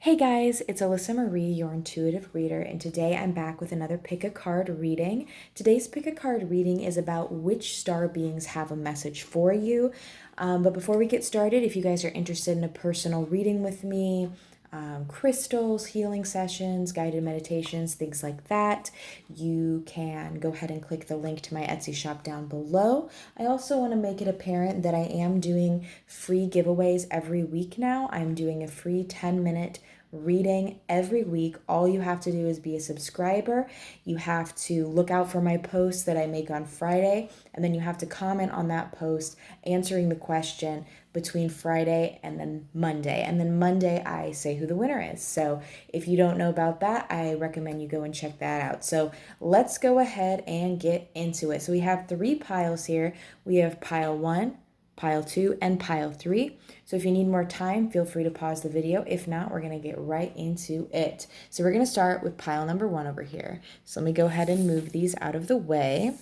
Hey guys, it's Alyssa Marie, your intuitive reader, and today I'm back with another pick a card reading. Today's pick a card reading is about which star beings have a message for you. But before we get started, if you guys are interested in a personal reading with me, crystals, healing sessions, guided meditations, things like that, you can go ahead and click the link to my Etsy shop down below. I also want to make it apparent that I am doing free giveaways every week now. I'm doing a free 10-minute reading every week. All you have to do is be a subscriber. You have to look out for my posts that I make on Friday, and then you have to comment on that post answering the question between Friday and then Monday. And then Monday, I say who the winner is. So if you don't know about that, I recommend you go and check that out. So let's go ahead and get into it. So we have 3 piles here. We have pile 1, pile 2, and pile 3. So if you need more time, feel free to pause the video. If not, we're going to get right into it. So we're going to start with pile number 1 over here. So let me go ahead and move these out of the way.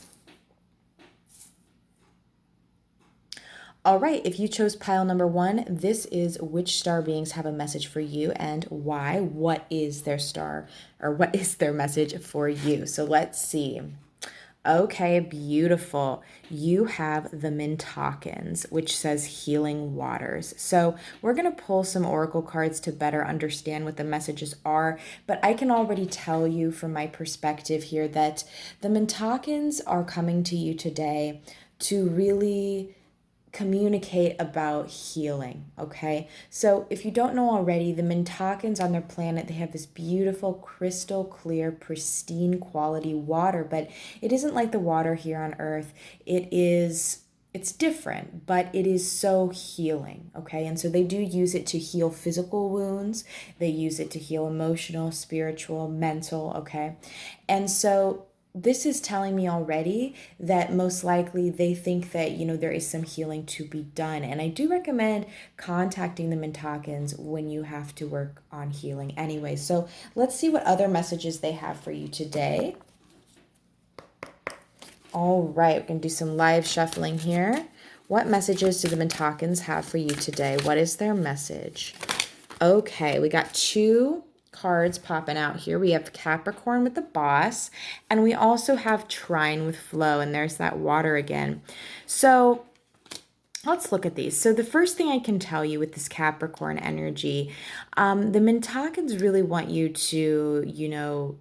All right, if you chose pile number 1, this is which star beings have a message for you and why. What is their star, or what is their message for you? So let's see. Okay, beautiful. You have the Mintakans, which says healing waters. So we're going to pull some oracle cards to better understand what the messages are, but I can already tell you from my perspective here that the Mintakans are coming to you today to really communicate about healing, okay? So if you don't know already, the Mintakans on their planet, they have this beautiful crystal clear, pristine quality water, but it isn't like the water here on Earth. It's different, but it is so healing, okay? And so they do use it to heal physical wounds. They use it to heal emotional, spiritual, mental, okay? And so this is telling me already that most likely they think that, there is some healing to be done. And I do recommend contacting the Mintakans when you have to work on healing anyway. So let's see what other messages they have for you today. All right, we're going to do some live shuffling here. What messages do the Mintakans have for you today? What is their message? Okay, we got 2 cards popping out here. We have Capricorn with the Boss, and we also have Trine with Flow, and there's that water again. So let's look at these. So the first thing I can tell you with this Capricorn energy, the Mintakans really want you to,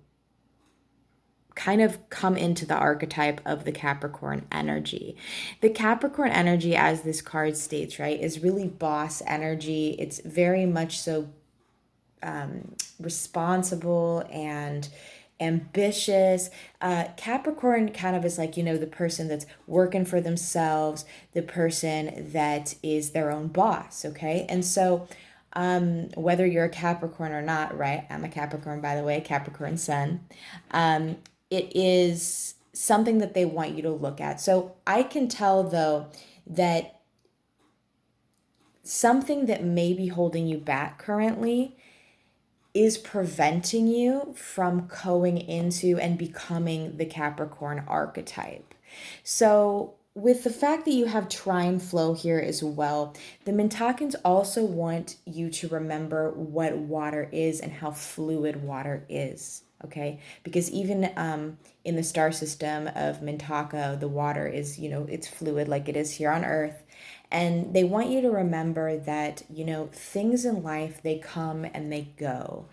kind of come into the archetype of the Capricorn energy. The Capricorn energy, as this card states, right, is really boss energy. It's very much so responsible and ambitious. Capricorn kind of is like, the person that's working for themselves, the person that is their own boss, okay? And so whether you're a Capricorn or not, right? I'm a Capricorn, by the way, Capricorn sun. It is something that they want you to look at. So I can tell, though, that something that may be holding you back currently is preventing you from going into and becoming the Capricorn archetype. So with the fact that you have Trine Flow here as well, the Mintakans also want you to remember what water is and how fluid water is. Okay, because even in the star system of Mintaka, the water is, it's fluid like it is here on Earth. And they want you to remember that, things in life, they come and they go.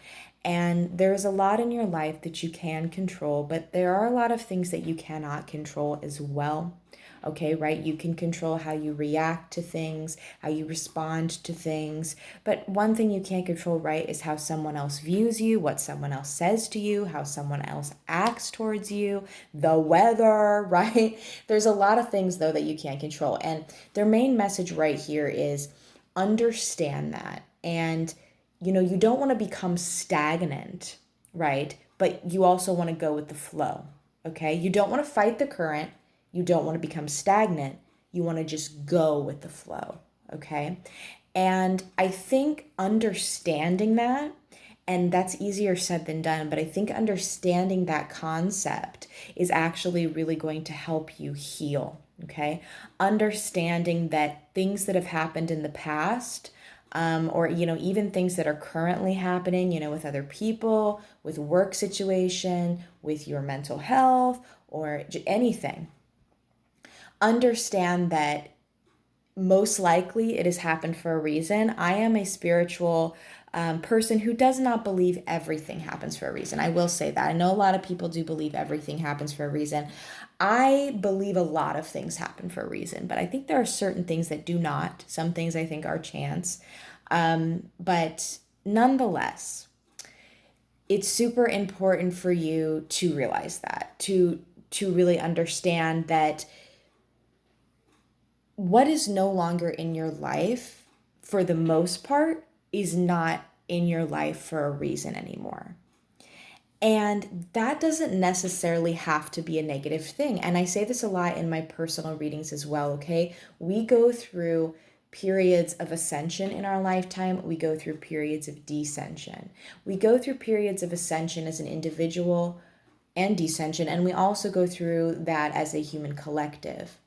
And there's a lot in your life that you can control, but there are a lot of things that you cannot control as well. Okay, right? You can control how you react to things, how you respond to things. But one thing you can't control, right, is how someone else views you, what someone else says to you, how someone else acts towards you, the weather, right? There's a lot of things, though, that you can't control. And their main message right here is understand that. And, you don't want to become stagnant, right? But you also want to go with the flow, okay? You don't want to fight the current. You don't want to become stagnant. You want to just go with the flow, okay? And I think understanding that, and that's easier said than done, but I think understanding that concept is actually really going to help you heal, okay? Understanding that things that have happened in the past or, even things that are currently happening, with other people, with work situation, with your mental health, or anything. Understand that most likely it has happened for a reason. I am a spiritual person who does not believe everything happens for a reason. I will say that. I know a lot of people do believe everything happens for a reason. I believe a lot of things happen for a reason, but I think there are certain things that do not. Some things I think are chance. But nonetheless, it's super important for you to realize that, to really understand that what is no longer in your life, for the most part, is not in your life for a reason anymore. And that doesn't necessarily have to be a negative thing. And I say this a lot in my personal readings as well, okay? We go through periods of ascension in our lifetime, we go through periods of descension. We go through periods of ascension as an individual and descension, and we also go through that as a human collective.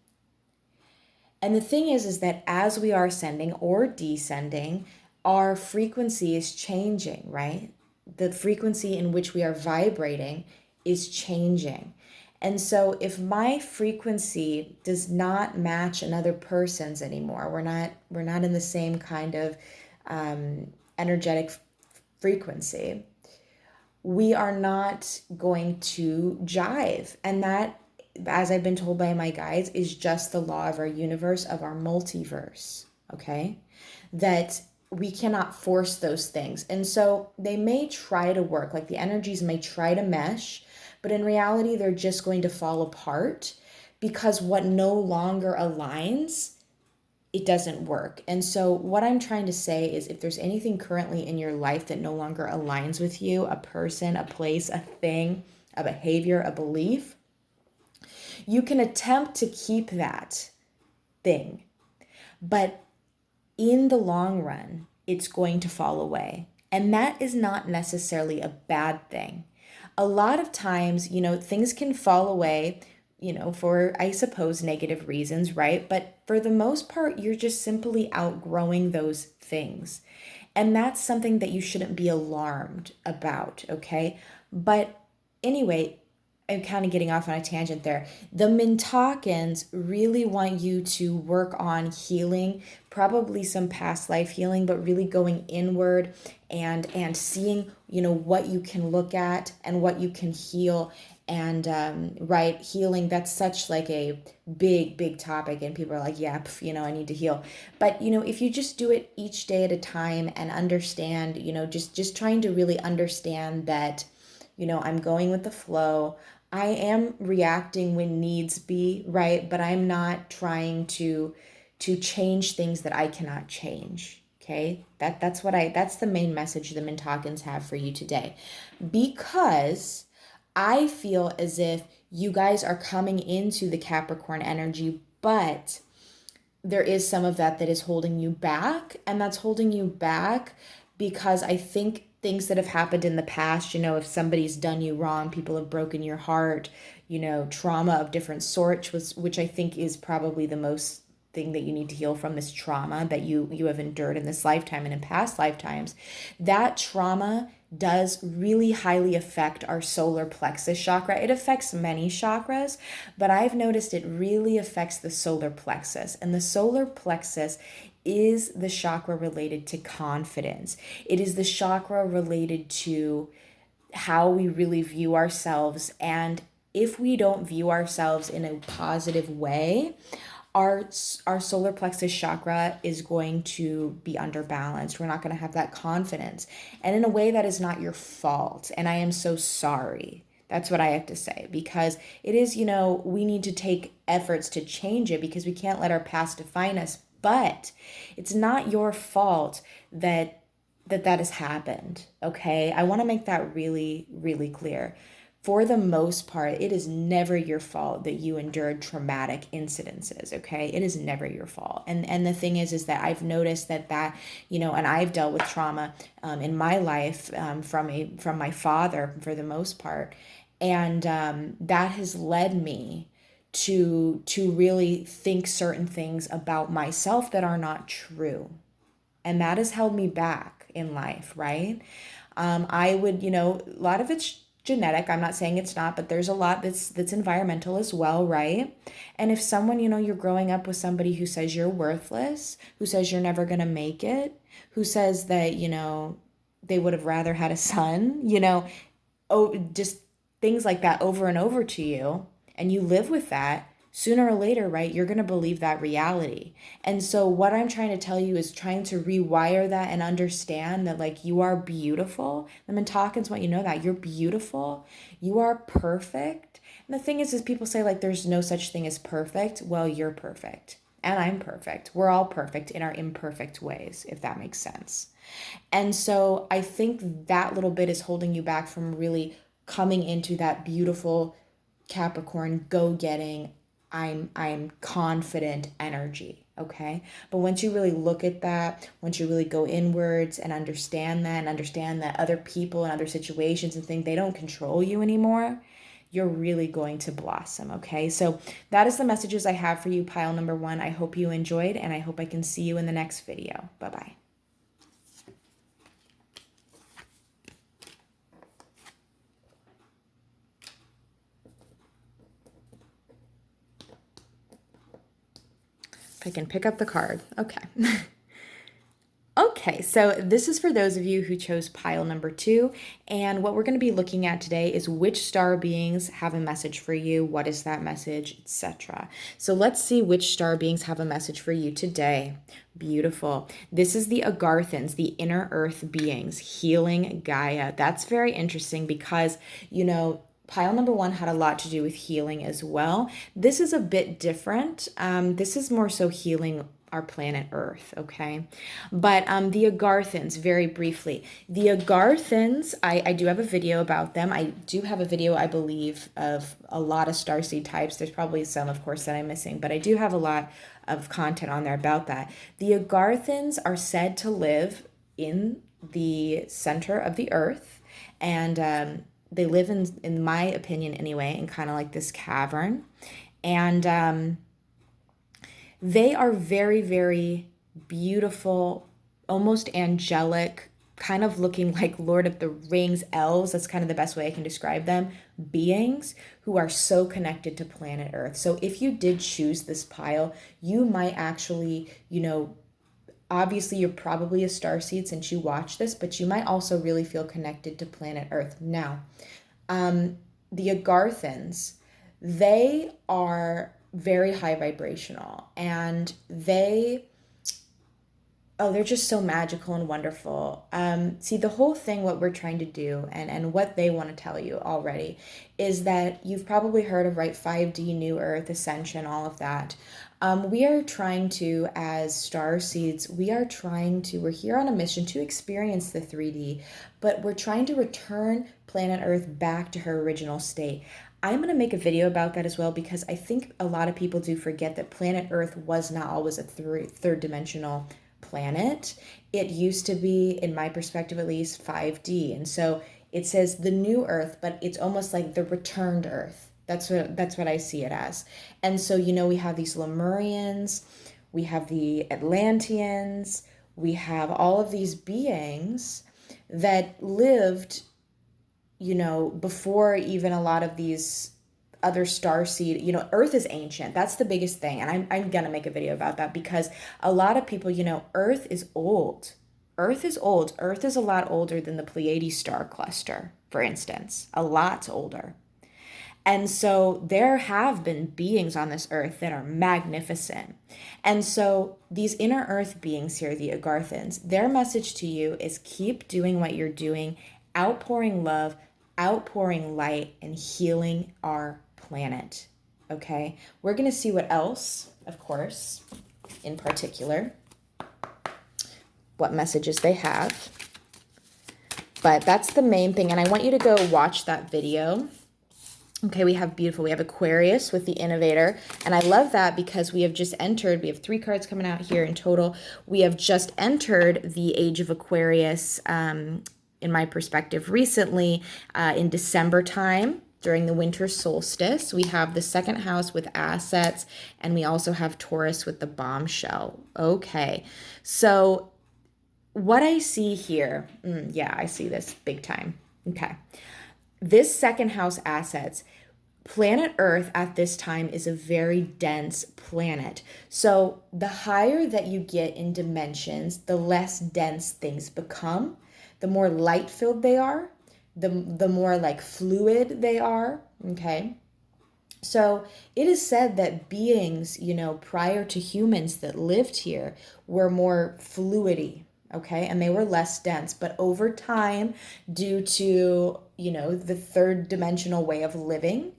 And the thing is that as we are ascending or descending, our frequency is changing, right? The frequency in which we are vibrating is changing. And so if my frequency does not match another person's anymore, we're not in the same kind of energetic frequency, we are not going to jive. And that, as I've been told by my guides, is just the law of our universe, of our multiverse, okay? That we cannot force those things. And so they may try to work, like the energies may try to mesh, but in reality, they're just going to fall apart because what no longer aligns, it doesn't work. And so what I'm trying to say is, if there's anything currently in your life that no longer aligns with you, a person, a place, a thing, a behavior, a belief, you can attempt to keep that thing, but in the long run, it's going to fall away. And that is not necessarily a bad thing. A lot of times, things can fall away, for, I suppose, negative reasons, right? But for the most part, you're just simply outgrowing those things. And that's something that you shouldn't be alarmed about, okay? But anyway, I'm kind of getting off on a tangent there. The Mintakans really want you to work on healing, probably some past life healing, but really going inward and seeing, what you can look at and what you can heal. And right, healing, that's such like a big topic, and people are like, yeah, I need to heal. But if you just do it each day at a time and understand, just trying to really understand that, I'm going with the flow. I am reacting when needs be, right? But I'm not trying to change things that I cannot change. Okay? That's the main message the Mintakans have for you today. Because I feel as if you guys are coming into the Capricorn energy, but there is some of that is holding you back. And that's holding you back because I think things that have happened in the past, if somebody's done you wrong, people have broken your heart, trauma of different sorts, which I think is probably the most thing that you need to heal from, this trauma that you have endured in this lifetime and in past lifetimes. That trauma does really highly affect our solar plexus chakra. It affects many chakras, but I've noticed it really affects the solar plexus. And the solar plexus is the chakra related to confidence. It is the chakra related to how we really view ourselves. And if we don't view ourselves in a positive way, our solar plexus chakra is going to be underbalanced. We're not going to have that confidence. And in a way, that is not your fault. And I am so sorry. That's what I have to say, because it is, we need to take efforts to change it, because we can't let our past define us. But it's not your fault that has happened, okay? I want to make that really, really clear. For the most part, it is never your fault that you endured traumatic incidences, okay? It is never your fault. And the thing is that I've noticed that, and I've dealt with trauma in my life from my father for the most part. And that has led me to really think certain things about myself that are not true. And that has held me back in life, right? I would, a lot of it's genetic. I'm not saying it's not, but there's a lot that's environmental as well, right? And if someone, you're growing up with somebody who says you're worthless, who says you're never going to make it, who says that, they would have rather had a son, just things like that over and over to you, and you live with that, sooner or later, right, you're going to believe that reality. And so what I'm trying to tell you is trying to rewire that and understand that, like, you are beautiful. The Mintakans want you to know that you're beautiful. You are perfect. And the thing is people say, like, there's no such thing as perfect. Well, you're perfect. And I'm perfect. We're all perfect in our imperfect ways, if that makes sense. And so I think that little bit is holding you back from really coming into that beautiful Capricorn go-getting, I'm confident energy, okay? But once you really look at that, once you really go inwards and understand that other people and other situations and things, they don't control you anymore, you're really going to blossom, okay? So that is the messages I have for you, pile number 1. I hope you enjoyed, and I hope I can see you in the next video. Bye-bye. I can pick up the card. Okay. Okay, so this is for those of you who chose pile number 2, and what we're going to be looking at today is which star beings have a message for you, what is that message, etc. So let's see which star beings have a message for you today. Beautiful. This is the Agarthans, the inner earth beings, healing Gaia. That's very interesting because, pile number 1 had a lot to do with healing as well. This is a bit different. This is more so healing our planet Earth, okay? But the Agarthans, very briefly. The Agarthans, I do have a video about them. I do have a video, I believe, of a lot of starseed types. There's probably some, of course, that I'm missing, but I do have a lot of content on there about that. The Agarthans are said to live in the center of the Earth, and they live in my opinion anyway, in kind of like this cavern. And they are very, very beautiful, almost angelic, kind of looking like Lord of the Rings elves. That's kind of the best way I can describe them. Beings who are so connected to planet Earth. So if you did choose this pile, you might actually, obviously you're probably a starseed since you watch this, but you might also really feel connected to planet Earth. Now, the Agarthans, they are very high vibrational, and they're just so magical and wonderful. See, the whole thing, what we're trying to do and what they want to tell you already is that you've probably heard of, right, 5D, New Earth, Ascension, all of that. We are trying to, as star seeds, we're here on a mission to experience the 3D, but we're trying to return planet Earth back to her original state. I'm going to make a video about that as well, because I think a lot of people do forget that planet Earth was not always a third dimensional planet. It used to be, in my perspective at least, 5D. And so it says the new Earth, but it's almost like the returned Earth. That's what I see it as. And so, we have these Lemurians, we have the Atlanteans, we have all of these beings that lived, before even a lot of these other starseed, Earth is ancient. That's the biggest thing. And I'm going to make a video about that, because a lot of people, Earth is old. Earth is old. Earth is a lot older than the Pleiades star cluster, for instance, a lot older. And so there have been beings on this earth that are magnificent. And so these inner earth beings here, the Agarthans, their message to you is keep doing what you're doing, outpouring love, outpouring light, and healing our planet. Okay? We're going to see what else, of course, in particular, what messages they have. But that's the main thing. And I want you to go watch that video. Okay, we have Aquarius with the Innovator. And I love that because we have 3 cards coming out here in total. We have just entered the age of Aquarius, in my perspective, recently, in December time, during the winter solstice. We have the 2nd house with assets, and we also have Taurus with the bombshell. Okay, so what I see here, yeah, I see this big time. Okay. This second house assets, planet Earth at this time is a very dense planet. So the higher that you get in dimensions, the less dense things become, the more light filled they are, the more like fluid they are. Okay. So it is said that beings, prior to humans that lived here were more fluidy, okay? And they were less dense. But over time, due to, the third dimensional way of living,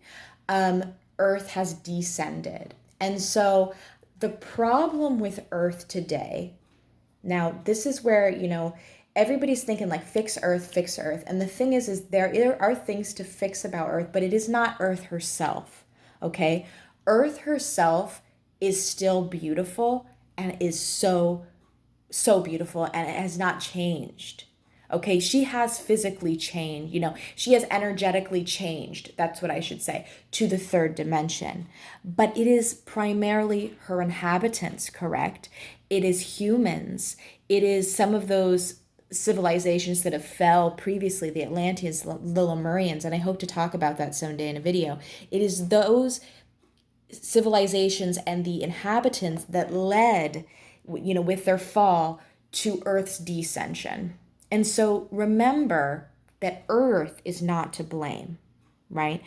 Earth has descended. And so the problem with Earth today, now this is where, everybody's thinking like fix Earth, fix Earth. And the thing is there are things to fix about Earth, but it is not Earth herself. Okay? Earth herself is still beautiful and is so, so beautiful, and it has not changed. Okay, she has physically changed, she has energetically changed, that's what I should say, to the third dimension. But it is primarily her inhabitants, correct? It is humans. It is some of those civilizations that have fell previously, the Atlanteans, the Lemurians, and I hope to talk about that someday in a video. It is those civilizations and the inhabitants that led, with their fall to Earth's descension. And so remember that Earth is not to blame, right?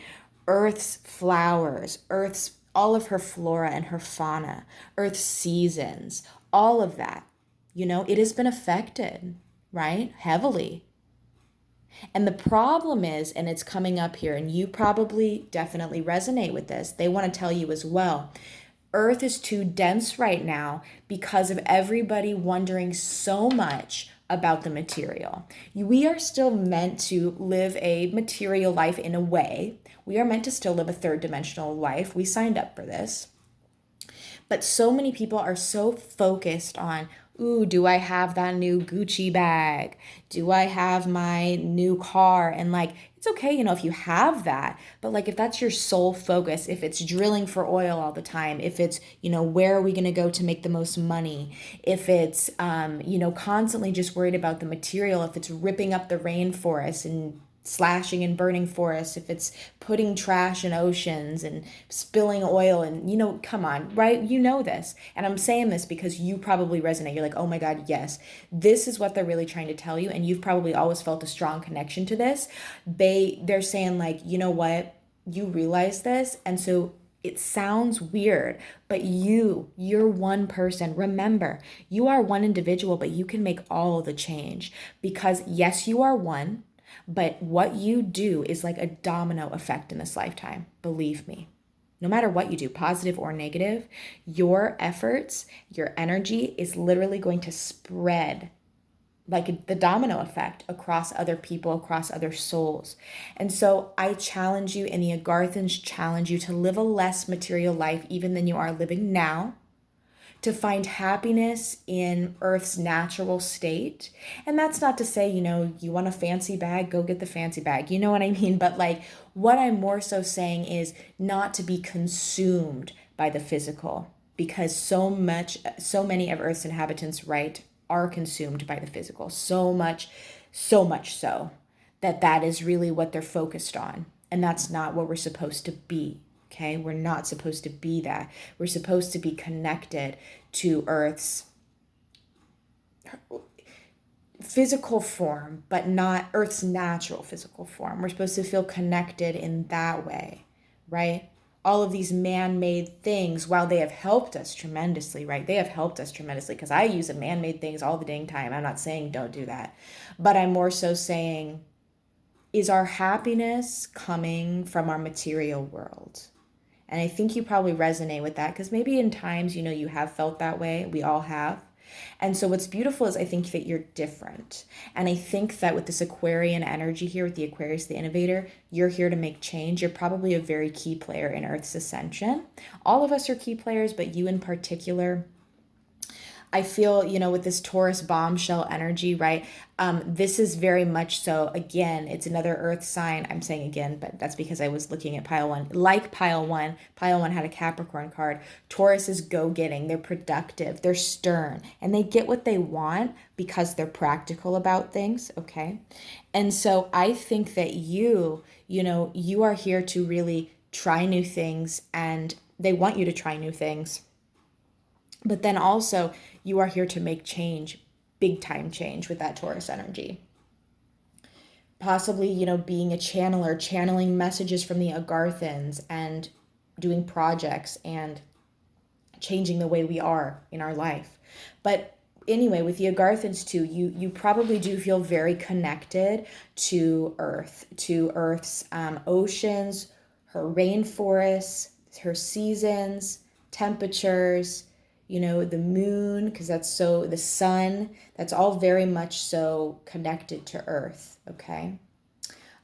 Earth's flowers, Earth's all of her flora and her fauna, Earth's seasons, all of that, it has been affected, right? Heavily. And the problem is, and it's coming up here, and you probably definitely resonate with this, they want to tell you as well. Earth is too dense right now because of everybody wondering so much about the material. We are still meant to live a material life in a way. We are meant to still live a third dimensional life. We signed up for this. But so many people are so focused on, ooh, do I have that new Gucci bag? Do I have my new car? And like, it's okay, if you have that, but like if that's your sole focus, if it's drilling for oil all the time, if it's, where are we going to go to make the most money? If it's, constantly just worried about the material, if it's ripping up the rainforest and slashing and burning forests, if it's putting trash in oceans and spilling oil, and come on, right? This. And I'm saying this because you probably resonate. You're like, oh my God, yes, this is what they're really trying to tell you. And you've probably always felt a strong connection to this. They're saying like, you know what? You realize this. And so it sounds weird, but you're one person. Remember, you are one individual, but you can make all the change because yes, you are one. But what you do is like a domino effect in this lifetime. Believe me. No matter what you do, positive or negative, your efforts, your energy is literally going to spread like the domino effect across other people, across other souls. And so I challenge you, and the Agarthans challenge you to live a less material life even than you are living now, to find happiness in Earth's natural state. And that's not to say, you want a fancy bag, go get the fancy bag. You know what I mean? But like what I'm more so saying is not to be consumed by the physical, because so many of Earth's inhabitants, right, are consumed by the physical. So much so that is really what they're focused on. And that's not what we're supposed to be. Okay, we're not supposed to be that. We're supposed to be connected to Earth's physical form, but not Earth's natural physical form. We're supposed to feel connected in that way, right? All of these man-made things, while they have helped us tremendously, right? They have helped us tremendously because I use man-made things all the dang time. I'm not saying don't do that, but I'm more so saying, is our happiness coming from our material world? And I think you probably resonate with that because maybe in times, you have felt that way. We all have. And so what's beautiful is I think that you're different. And I think that with this Aquarian energy here, with the Aquarius, the innovator, you're here to make change. You're probably a very key player in Earth's ascension. All of us are key players, but you in particular, I feel, with this Taurus bombshell energy, right? This is very much so, again, it's another earth sign. I'm saying again, but that's because I was looking at pile one. Like pile one had a Capricorn card. Taurus is go-getting. They're productive. They're stern. And they get what they want because they're practical about things, okay? And so I think that you are here to really try new things, and they want you to try new things. But then also, you are here to make change, big time change with that Taurus energy. Possibly, being a channeler, channeling messages from the Agarthans and doing projects and changing the way we are in our life. But anyway, with the Agarthans too, you probably do feel very connected to Earth, to Earth's oceans, her rainforests, her seasons, temperatures, the moon, because the sun, that's all very much so connected to Earth, okay?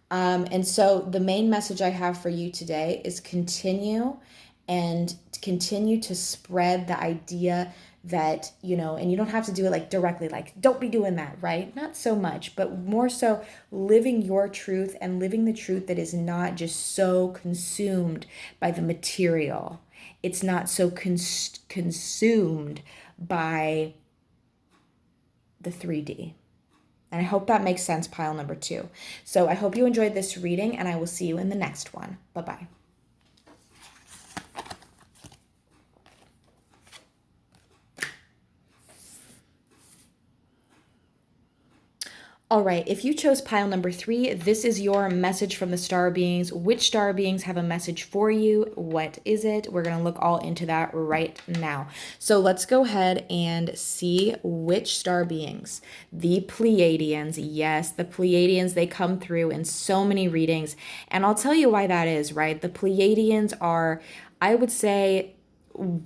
And so the main message I have for you today is continue to spread the idea that, and you don't have to do it like directly, like, don't be doing that, right? Not so much, but more so living your truth and living the truth that is not just so consumed by the material. It's not so consumed by the 3D. And I hope that makes sense, pile number 2. So I hope you enjoyed this reading, and I will see you in the next one. Bye-bye. All right, if you chose pile number 3, this is your message from the star beings. Which star beings have a message for you? What is it? We're going to look all into that right now. So let's go ahead and see which star beings. The Pleiadians. Yes, the Pleiadians, they come through in so many readings. And I'll tell you why that is, right? The Pleiadians are, I would say,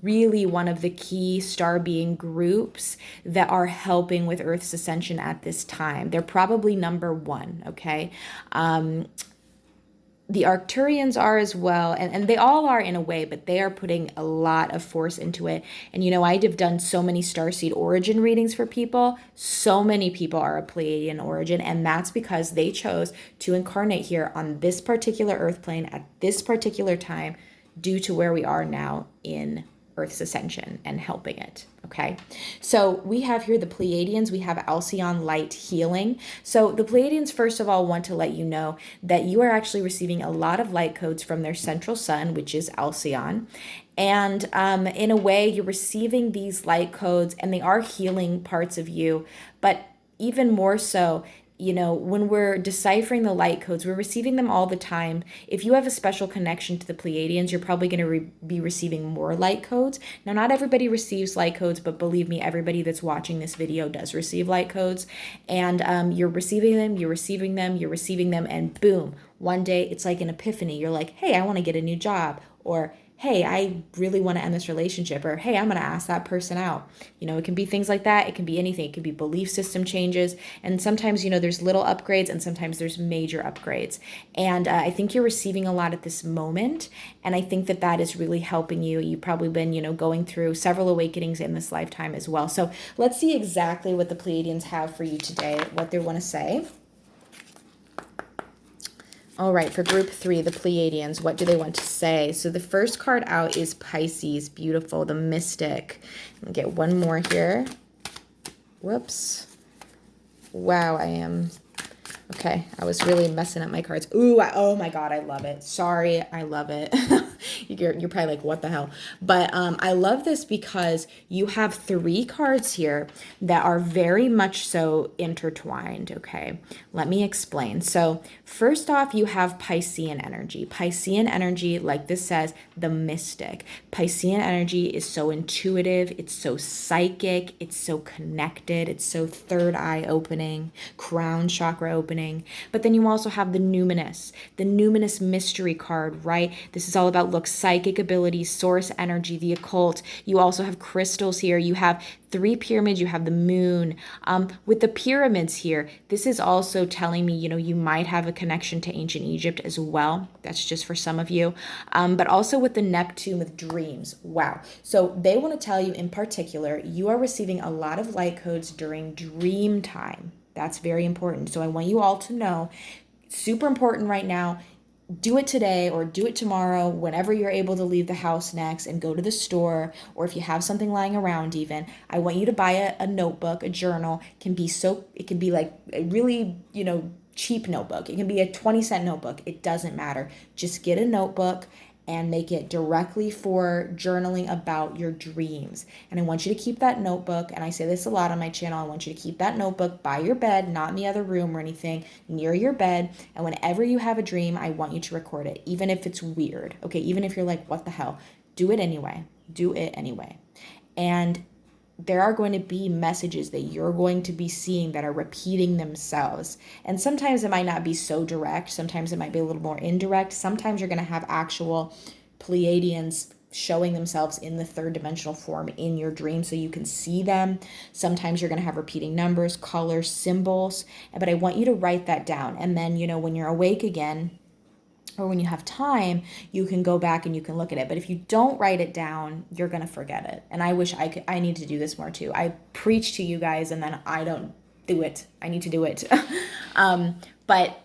really one of the key star being groups that are helping with Earth's ascension at this time. They're probably number 1, okay? The Arcturians are as well, and they all are in a way, but they are putting a lot of force into it. And I've done so many starseed origin readings for people. So many people are a Pleiadian origin, and that's because they chose to incarnate here on this particular Earth plane at this particular time, due to where we are now in Earth's ascension and helping it, okay? So we have here the Pleiadians. We have Alcyon light healing. So the Pleiadians, first of all, want to let you know that you are actually receiving a lot of light codes from their central sun, which is Alcyon. And in a way, you're receiving these light codes, and they are healing parts of you, but even more so, when we're deciphering the light codes, we're receiving them all the time. If you have a special connection to the Pleiadians, you're probably going to be receiving more light codes. Now, not everybody receives light codes, but believe me, everybody that's watching this video does receive light codes. And you're receiving them, you're receiving them, you're receiving them, and boom, one day it's like an epiphany. You're like, hey, I want to get a new job, or hey, I really want to end this relationship, or hey, I'm going to ask that person out. It can be things like that. It can be anything. It can be belief system changes. And sometimes, there's little upgrades, and sometimes there's major upgrades. And I think you're receiving a lot at this moment. And I think that is really helping you. You've probably been, going through several awakenings in this lifetime as well. So let's see exactly what the Pleiadians have for you today, what they want to say. All right, for group 3, the Pleiadians, what do they want to say? So the first card out is Pisces, beautiful, the mystic. I'll get one more here. Whoops. Wow, okay, I was really messing up my cards. Ooh, oh my God, I love it. Sorry, I love it. You're probably like, what the hell? But I love this because you have 3 cards here that are very much so intertwined, okay? Let me explain. So first off, you have Piscean energy. Piscean energy, like this says, the mystic. Piscean energy is so intuitive. It's so psychic. It's so connected. It's so third eye opening, crown chakra opening. But then you also have the numinous mystery card, right? This is all about outlook, psychic abilities, source energy, the occult. You also have crystals here. You have 3 pyramids. You have the moon. With the pyramids here, this is also telling me, you might have a connection to ancient Egypt as well. That's just for some of you. But also with the Neptune with dreams. Wow. So they want to tell you in particular, you are receiving a lot of light codes during dream time. That's very important. So I want you all to know, super important right now, do it today or do it tomorrow, whenever you're able to leave the house next and go to the store, or if you have something lying around even, I want you to buy a notebook, a journal. It can be like a really, cheap notebook. It can be a 20-cent notebook. It doesn't matter. Just get a notebook and make it directly for journaling about your dreams. And I want you to keep that notebook, and I say this a lot on my channel, I want you to keep that notebook by your bed, not in the other room or anything, near your bed. And whenever you have a dream, I want you to record it, even if it's weird. Okay, even if you're like, what the hell? Do it anyway. Do it anyway. And there are going to be messages that you're going to be seeing that are repeating themselves. And sometimes it might not be so direct. Sometimes it might be a little more indirect. Sometimes you're going to have actual Pleiadians showing themselves in the 3rd dimensional form in your dream so you can see them. Sometimes you're going to have repeating numbers, colors, symbols. But I want you to write that down. And then, when you're awake again, or when you have time, you can go back and you can look at it. But if you don't write it down, you're going to forget it. And I wish I need to do this more too. I preach to you guys and then I don't do it. I need to do it. But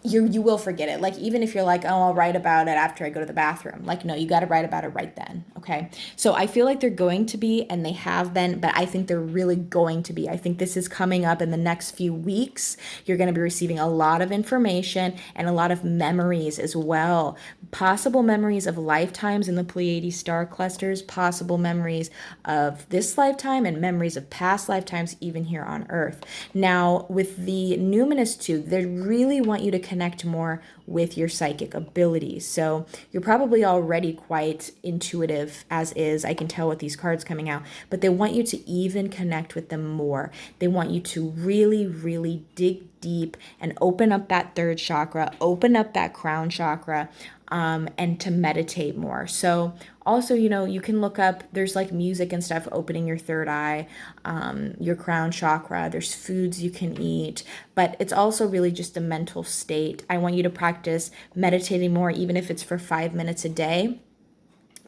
you will forget it. Like, even if you're like, oh, I'll write about it after I go to the bathroom. Like, no, you got to write about it right then. Okay. So I feel like they're going to be, and they have been, but I think they're really going to be. I think this is coming up in the next few weeks. You're going to be receiving a lot of information and a lot of memories as well. Possible memories of lifetimes in the Pleiades star clusters, possible memories of this lifetime, and memories of past lifetimes, even here on Earth. Now, with the numinous too, they really want you to connect more with your psychic abilities. So you're probably already quite intuitive as is. I can tell with these cards coming out, but they want you to even connect with them more. They want you to really, really dig deep and open up that 3rd chakra, open up that crown chakra, and to meditate more. So also, you can look up, there's like music and stuff opening your 3rd eye, your crown chakra. There's foods you can eat, but it's also really just a mental state. I want you to practice meditating more, even if it's for 5 minutes a day.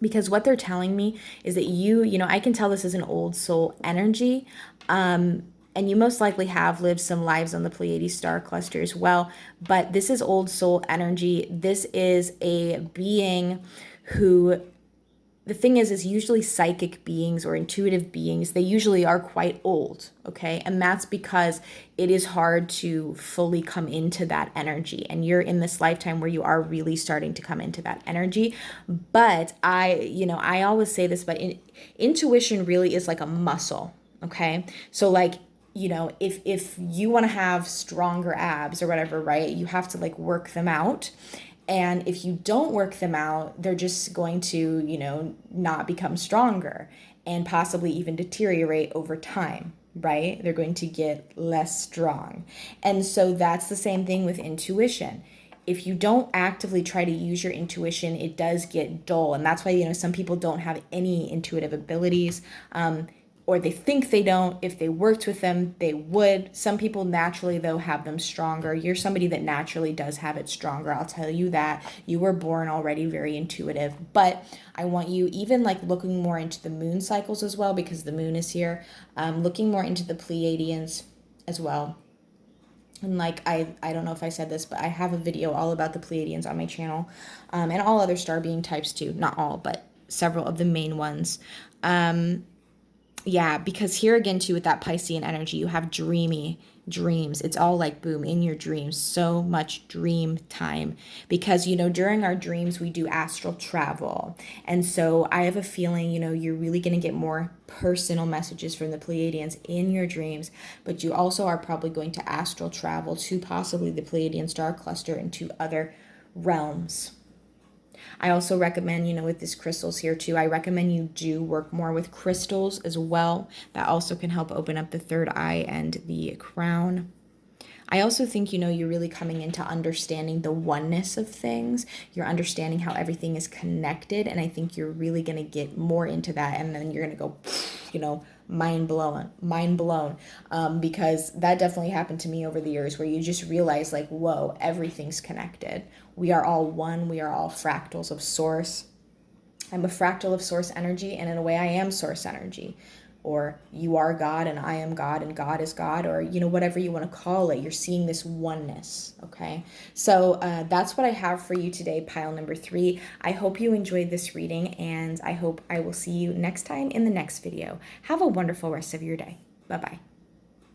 Because what they're telling me is that I can tell this is an old soul energy. And you most likely have lived some lives on the Pleiades star cluster as well. But this is old soul energy. This is a being who, the thing is usually psychic beings or intuitive beings, they usually are quite old, okay? And that's because it is hard to fully come into that energy. And you're in this lifetime where you are really starting to come into that energy. But I always say this, but intuition really is like a muscle, okay? So like, if you want to have stronger abs or whatever, right, you have to like work them out. And if you don't work them out, they're just going to, not become stronger and possibly even deteriorate over time, right? They're going to get less strong. And so that's the same thing with intuition. If you don't actively try to use your intuition, it does get dull. And that's why, some people don't have any intuitive abilities. Or they think they don't. If they worked with them, they would. Some people naturally, though, have them stronger. You're somebody that naturally does have it stronger. I'll tell you that. You were born already very intuitive. But I want you, even like looking more into the moon cycles as well, because the moon is here, looking more into the Pleiadians as well. And like, I don't know if I said this, but I have a video all about the Pleiadians on my channel, and all other star being types too. Not all, but several of the main ones. Yeah, because here again too with that Piscean energy, you have dreamy dreams. It's all like boom in your dreams. So much dream time because during our dreams we do astral travel. And so I have a feeling, you're really going to get more personal messages from the Pleiadians in your dreams, but you also are probably going to astral travel to possibly the Pleiadian star cluster and to other realms. I also recommend, with these crystals here too, I recommend you do work more with crystals as well. That also can help open up the 3rd eye and the crown. I also think, you're really coming into understanding the oneness of things. You're understanding how everything is connected. And I think you're really going to get more into that. And then you're going to go, mind blown. Because that definitely happened to me over the years, where you just realize, like, whoa, everything's connected. We are all one. We are all fractals of source. I'm a fractal of source energy, and in a way I am source energy. Or you are God and I am God and God is God, or whatever you want to call it. You're seeing this oneness. Okay, so that's what I have for you today, pile number 3. I hope you enjoyed this reading, and I hope I will see you next time in the next video. Have a wonderful rest of your day. Bye bye.